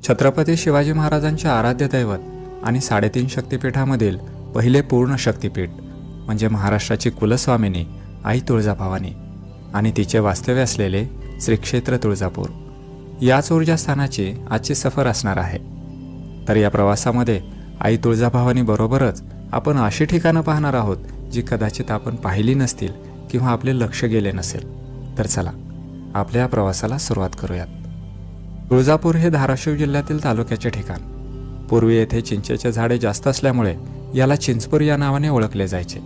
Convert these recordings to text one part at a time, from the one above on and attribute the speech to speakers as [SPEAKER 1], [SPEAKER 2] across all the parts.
[SPEAKER 1] छत्रपती शिवाजी महाराजांचे आराध्य दैवत आणि 3.5 शक्तिपीठामधील पहिले पूर्ण शक्तिपीठ म्हणजे महाराष्ट्राची कुलस्वामिनी आई तुळजाभवानी आणि तिचे वास्तव्य असलेले श्री क्षेत्र तुळजापूर याच ऊर्जास्थानाची आजची सफर असणार आहे। तर या प्रवासामध्ये आई तुळजाभवानी बरोबरच आपण अशी ठिकाणं पाहणार आहोत जी कदाचित आपण पाहिली नसतील किंवा आपले लक्ष गेले नसेल। तर चला आपल्या या प्रवासाला सुरुवात करूयात। तुळजापूर हे धाराशिव जिल्ह्यातील तालुक्याचे ठिकाण। पूर्वी येथे चिंचेचे झाडे जास्त असल्यामुळे याला चिंचपूर या नावाने ओळखले जायचे।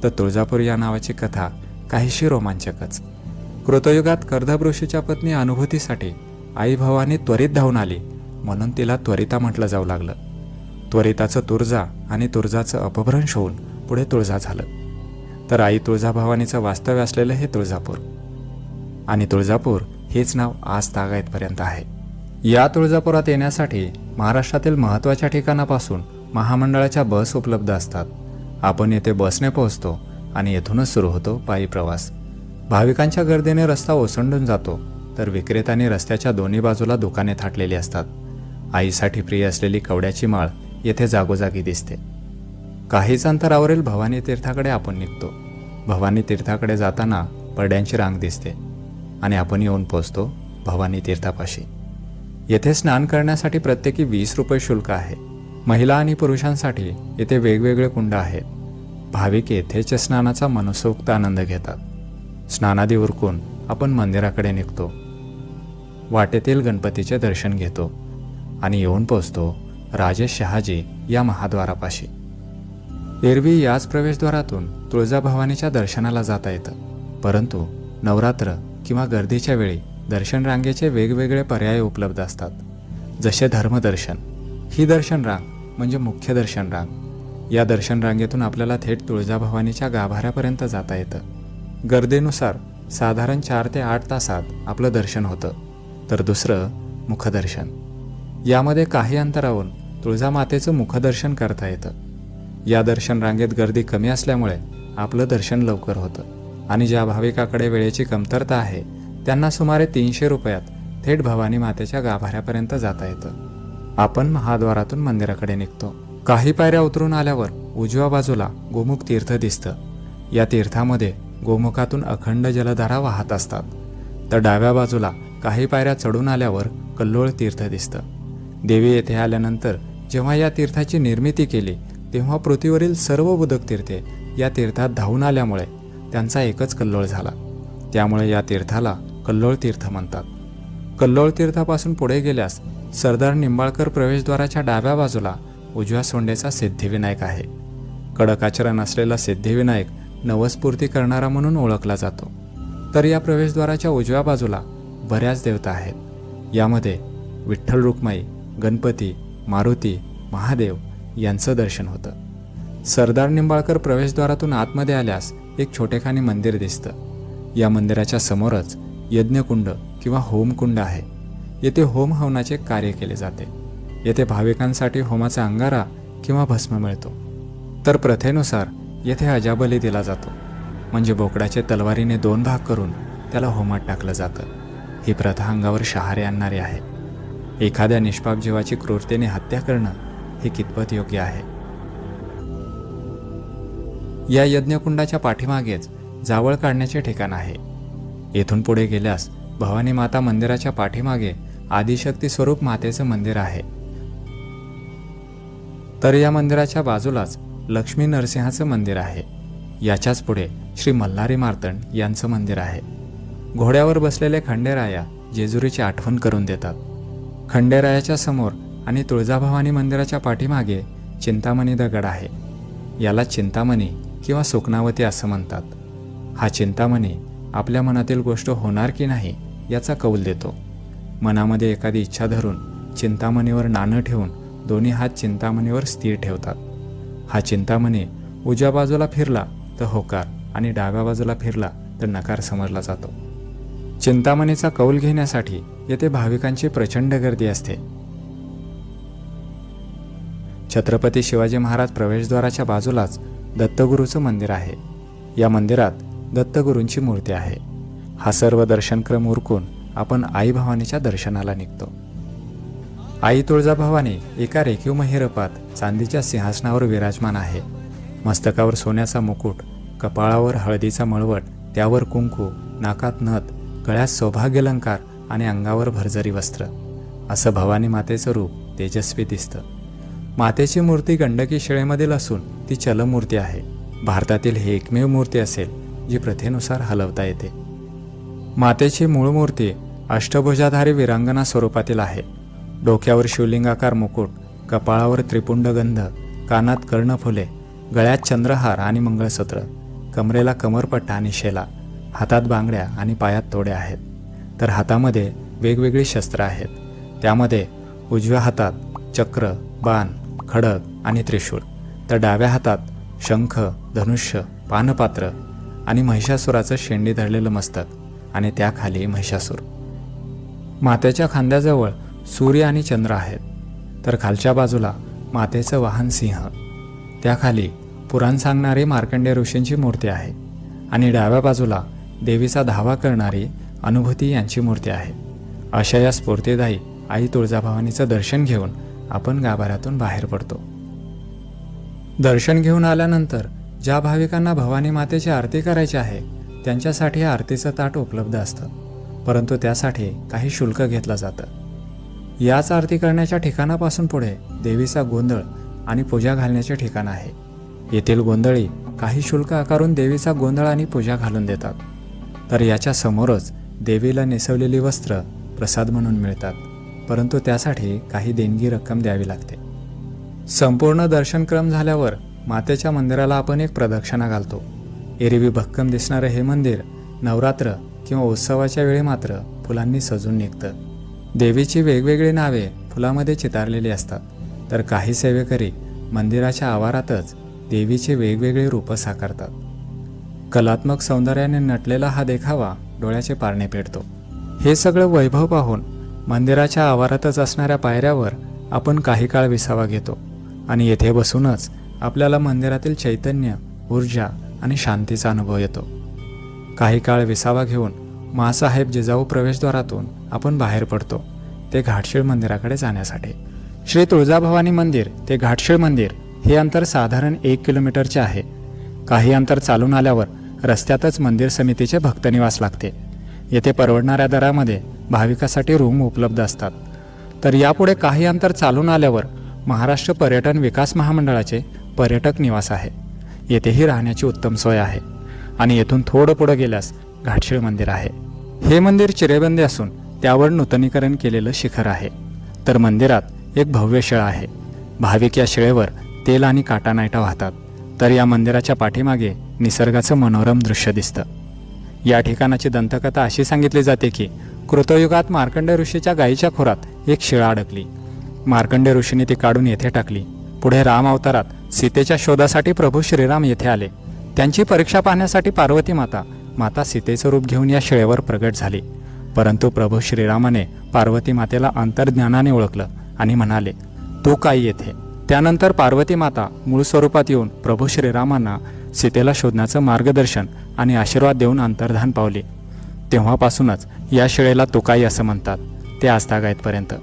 [SPEAKER 1] तर तुळजापूर या नावाची कथा काहीशी रोमांचकच। कृतयुगात कर्दभ ऋषीच्या पत्नी अनुभूतीसाठी आई भवानी त्वरित धावून आली म्हणून तिला त्वरिता म्हटलं जाऊ लागलं। त्वरिताचं तुळजा आणि तुळजाचं अपभ्रंश होऊन पुढे तुळजा झालं। तर आई तुळजाभवानीचं वास्तव्य असलेलं हे तुळजापूर आणि तुळजापूर हेच नाव आज तागायतपर्यंत आहे। या तुळजापुरात येण्यासाठी महाराष्ट्रातील महत्त्वाच्या ठिकाणापासून महामंडळाच्या बस उपलब्ध असतात। आपण येथे बसने पोहोचतो आणि येथूनच सुरू होतो पायी प्रवास। भाविकांच्या गर्दीने रस्ता ओसंडून जातो तर विक्रेत्यांनी रस्त्याच्या दोन्ही बाजूला दुकाने थाटलेली असतात। आईसाठी प्रिय असलेली कवड्याची माळ येथे जागोजागी दिसते। काहीच अंतरावरील भवानी तीर्थाकडे आपण निघतो। भवानी तीर्थाकडे जाताना परड्यांची रांग दिसते आणि आपण येऊन पोहोचतो भवानी तीर्थापाशी। येथे स्नान करण्यासाठी प्रत्येकी 20 रुपये शुल्क आहे। महिला आणि पुरुषांसाठी येथे वेगवेगळे कुंड आहेत। भाविक येथेच स्नानाचा मनसोक्त आनंद घेतात। स्नानादी उरकून आपण मंदिराकडे निघतो। वाटेतील गणपतीचे दर्शन घेतो आणि येऊन पोहोचतो राजेश शहाजी या महाद्वारापाशी। एरवी याच प्रवेशद्वारातून तुळजाभवानीच्या दर्शनाला जाता येतं, परंतु नवरात्र किंवा गर्दीच्या वेळी दर्शन रांगेचे वेगवेगळे पर्याय उपलब्ध असतात। जसे धर्मदर्शन, ही दर्शन रांग म्हणजे मुख्य दर्शन रांग। या दर्शन रांगेतून आपल्याला थेट तुळजाभवानीच्या गाभाऱ्यापर्यंत जाता येतं। गर्दीनुसार साधारण 4 ते 8 तासात आपलं दर्शन होतं। तर दुसरं मुखदर्शन, यामध्ये काही अंतरावरून तुळजामातेचं मुखदर्शन करता येतं। या दर्शन रांगेत गर्दी कमी असल्यामुळे आपलं दर्शन लवकर होतं आणि ज्या भाविकाकडे वेळेची कमतरता आहे त्यांना सुमारे 300 रुपयात थेट भवानी मातेच्या गाभाऱ्यापर्यंत जाता येतं। आपण महाद्वारातून मंदिराकडे निघतो। काही पायऱ्या उतरून आल्यावर उजव्या बाजूला गोमुख तीर्थ दिसतं। या तीर्थामध्ये गोमुखातून अखंड जलधारा वाहत असतात। तर डाव्या बाजूला काही पायऱ्या चढून आल्यावर कल्लोळ तीर्थ दिसतं। देवी येथे आल्यानंतर जेव्हा या तीर्थाची निर्मिती केली तेव्हा पृथ्वीवरील सर्व उदक तीर्थे या तीर्थात धावून आल्यामुळे त्यांचा एकच कल्लोळ झाला। त्यामुळे या तीर्थाला कल्लोळ तीर्थ म्हणतात। कल्लोळ तीर्थापासून पुढे गेल्यास सरदार निंबाळकर प्रवेशद्वाराच्या डाव्या बाजूला उजव्या सोंडेचा सिद्धिविनायक आहे। कडक आचरण असलेला सिद्धिविनायक नवस्फूर्ती करणारा म्हणून ओळखला जातो। तर या प्रवेशद्वाराच्या उजव्या बाजूला बऱ्याच देवता आहेत। यामध्ये विठ्ठल रुक्माई, गणपती, मारुती, महादेव यांचं दर्शन होतं। सरदार निंबाळकर प्रवेशद्वारातून आतमध्ये आल्यास एक छोटेखानी मंदिर दिसतं। या मंदिराच्या समोरच यज्ञकुंड किंवा होमकुंड आहे। येथे होम हवनाचे कार्य केले जाते। येथे भाविकांसाठी होमाचा अंगारा किंवा भस्म मिळतो। तर प्रथेनुसार येथे अजाबली दिला जातो, म्हणजे बोकडाचे तलवारीने 2 भाग करून त्याला होमात टाकलं जातं। ही प्रथा अंगावर शहारे आणणारी आहे। एखाद्या निष्पाप जीवाची क्रूरतेने हत्या करणं हे कितपत योग्य आहे। या यज्ञकुंडाच्या पाठीमागेच जावळ काढण्याचे ठिकाण आहे। येथून पुढे गेल्यास भवानी माता मंदिराच्या पाठीमागे आदिशक्ती स्वरूप मातेचं मंदिर आहे। तर या मंदिराच्या बाजूलाच लक्ष्मी नरसिंहाचं मंदिर आहे। याच्याच पुढे श्री मल्हारी मार्तंड यांचं मंदिर आहे। घोड्यावर बसलेले खंडेराया जेजुरीची आठवण करून देतात। खंडेरायाच्या समोर आणि तुळजाभवानी मंदिराच्या पाठीमागे चिंतामणी दगड आहे। याला चिंतामणी किंवा सुकनावती असं म्हणतात। हा चिंतामणी आपल्या मनातील गोष्ट होणार की नाही याचा कौल देतो। मनामध्ये एखादी इच्छा धरून चिंतामणीवर नाणं ठेवून दोन्ही हात चिंतामणीवर स्थिर ठेवतात। हा चिंतामणी उजव्या बाजूला फिरला तर होकार आणि डाव्या बाजूला फिरला तर नकार समजला जातो। चिंतामणीचा कौल घेण्यासाठी येथे भाविकांची प्रचंड गर्दी असते। छत्रपती शिवाजी महाराज प्रवेशद्वाराच्या बाजूलाच दत्तगुरूचं मंदिर आहे। या मंदिरात दत्तगुरूंची मूर्ती आहे। हा सर्व दर्शनक्रम उरकून आपण आई भवानीच्या दर्शनाला निघतो। आई तुळजाभवानी एका रेखीव महिरपात चांदीच्या सिंहासनावर विराजमान आहे. मस्तकावर सोन्याचा मुकुट, कपाळावर हळदीचा मळवट, त्यावर कुंकू, नाकात नथ, गळ्यात सौभाग्यालंकार आणि अंगावर भरजरी वस्त्र, असं भवानी मातेचं रूप तेजस्वी दिसतं. मातेची मूर्ती गंडकी शिळेमधील असून ती चलमूर्ती आहे. भारतातील ही एकमेव मूर्ती असेल जी प्रथेनुसार हलवता येते. मातेची मूळ मूर्ती अष्टभुजाधारी विरांगना स्वरूपातील आहे. डोक्यावर शिवलिंगाकार मुकुट, कपाळावर त्रिपुंड गंध, कानात कर्णफुले, गळ्यात चंद्रहार आणि मंगळसूत्र, कमरेला कमरपट्टा आणि शेला, हातात बांगड्या आणि पायात तोड्या आहेत. तर हातामध्ये वेगवेगळी शस्त्र आहेत. त्यामध्ये उजव्या हातात चक्र, बाण, खडग आणि त्रिशूळ, तर डाव्या हातात शंख, धनुष्य, पानपात्र आणि महिषासुराचं शेंडी धरलेलं मस्तक आणि त्याखाली महिषासूर. मातेच्या खांद्याजवळ सूर्य आणि चंद्र आहेत. तर खालच्या बाजूला मातेचं वाहन सिंह, त्याखाली पुराण सांगणारी मार्कंडेय ऋषींची मूर्ती आहे आणि डाव्या बाजूला देवीचा धावा करणारी अनुभूती यांची मूर्ती आहे. अशा या स्फूर्तिदायी आई तुळजाभवानीचं दर्शन घेऊन आपण गाभाऱ्यातून बाहेर पडतो. दर्शन घेऊन आल्यानंतर ज्या भाविकांना भवानी मातेची आरती करायची आहे त्यांच्यासाठी आरतीचं ताट उपलब्ध असतं, परंतु त्यासाठी काही शुल्क घेतलं जातं. याच आरती करण्याच्या ठिकाणापासून पुढे देवीचा गोंधळ आणि पूजा घालण्याचे ठिकाण आहे. येथील गोंधळी काही शुल्क आकारून देवीचा गोंधळ आणि पूजा घालून देतात. तर याच्या समोरच देवीला नेसवलेली वस्त्र प्रसाद म्हणून मिळतात, परंतु त्यासाठी काही देणगी रक्कम द्यावी लागते. संपूर्ण दर्शनक्रम झाल्यावर मातेच्या मंदिराला आपण एक प्रदक्षिणा घालतो. एरवी भक्कम दिसणारं हे मंदिर नवरात्र किंवा उत्सवाच्या वेळी मात्र फुलांनी सजून निघतं. देवीची वेगवेगळी नावे फुलामध्ये चितारलेली असतात. तर काही सेवेकरी मंदिराच्या आवारातच देवीचे वेगवेगळे रूप साकारतात. कलात्मक सौंदर्याने नटलेला हा देखावा डोळ्याचे पारणे फेडतो. हे सगळं वैभव पाहून मंदिराच्या आवारातच असणाऱ्या पायऱ्यावर आपण काही काळ विसावा घेतो आणि येथे बसूनच आपल्याला मंदिरातील चैतन्य, ऊर्जा आणि शांतीचा अनुभव येतो. काही काळ विसावा घेऊन माँसाहेब जिजाऊ प्रवेशद्वारातून आपण बाहेर पडतो, ते घाटशीळ मंदिराकडे जाण्यासाठी. श्री तुळजाभवानी मंदिर ते घाटशीळ मंदिर हे अंतर साधारण 1 किलोमीटरचे आहे. काही अंतर चालून आल्यावर रस्त्यातच मंदिर समितीचे भक्तनिवास लागते. येथे परवडणाऱ्या दरामध्ये भाविकासाठी रूम उपलब्ध असतात. तर यापुढे काही अंतर चालून आल्यावर महाराष्ट्र पर्यटन विकास महामंडळाचे पर्यटक निवास आहे. येथेही राहण्याची उत्तम सोय आहे आणि येथून थोडं पुढं गेल्यास घाटशीळ मंदिर आहे. हे मंदिर चिरेबंदी असून त्यावर नूतनीकरण केलेलं शिखर आहे. तर मंदिरात एक भव्य शिळा आहे. भाविक या शिळेवर तेल आणि काटानायटा वाहतात. तर या मंदिराच्या पाठीमागे निसर्गाचं मनोरम दृश्य दिसतं. या ठिकाणाची दंतकथा अशी सांगितली जाते की कृतयुगात मार्कंडेय ऋषीच्या गायीच्या खोरात एक शिळा अडकली. मार्कंडेय ऋषीने ती काढून येथे टाकली. पुढे राम अवतारात सीतेच्या शोधासाठी प्रभू श्रीराम येथे आले. त्यांची परीक्षा पाहण्यासाठी पार्वती माता सीतेचं रूप घेऊन या शिळेवर प्रगट झाली. परंतु प्रभू श्रीरामाने पार्वती मातेला अंतर्ज्ञानाने ओळखलं आणि म्हणाले, तू काय येथे? त्यानंतर पार्वती माता मूळ स्वरूपात येऊन प्रभू श्रीरामांना सीतेला शोधण्याचं मार्गदर्शन आणि आशीर्वाद देऊन अंतर्धान पावली. तेव्हापासूनच या शिळेला तुकाई असं म्हणतात, ते आजतागायतपर्यंत.